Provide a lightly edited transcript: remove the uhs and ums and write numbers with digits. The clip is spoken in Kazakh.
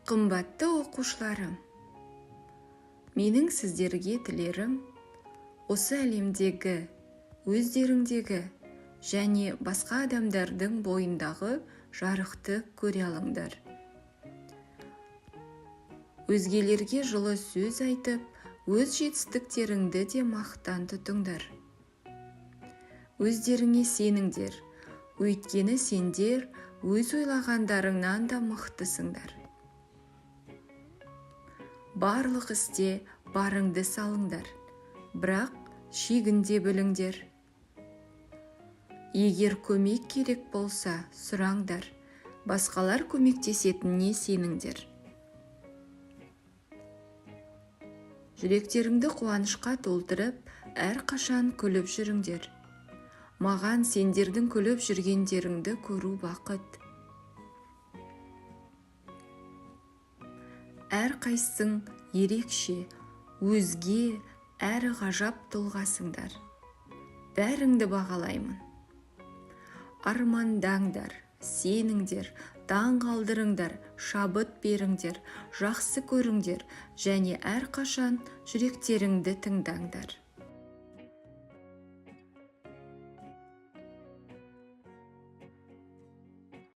Қымбатты оқушыларым, менің сіздерге тілерім, осы әлемдегі, өздеріңдегі және басқа адамдардың бойындағы жарықты көре алыңдар. Өзгелерге жылы сөз айтып, өз жетістіктеріңді де мақтан тұтыңдар. Өздеріңе сеніңдер, өйткені сендер өз ойлағандарыңнан да мықтысыңдар. Барлық істе барыңды салыңдар, бірақ шегінде біліңдер. Егер көмек керек болса, сұраңдар, басқалар көмектесетініне сеніңдер. Жүректеріңді қуанышқа толтырып, әрқашан күліп жүріңдер. Маған сендердің күліп жүргендеріңді көру бақыт. Әрқайсың ерекше, өзге, әрі ғажап тұлғасыңдар. Бәріңді бағалаймын. Армандаңдар, сеніңдер, таң қалдырыңдар, шабыт беріңдер, жақсы көріңдер және әрқашан жүректеріңді тыңдаңдар.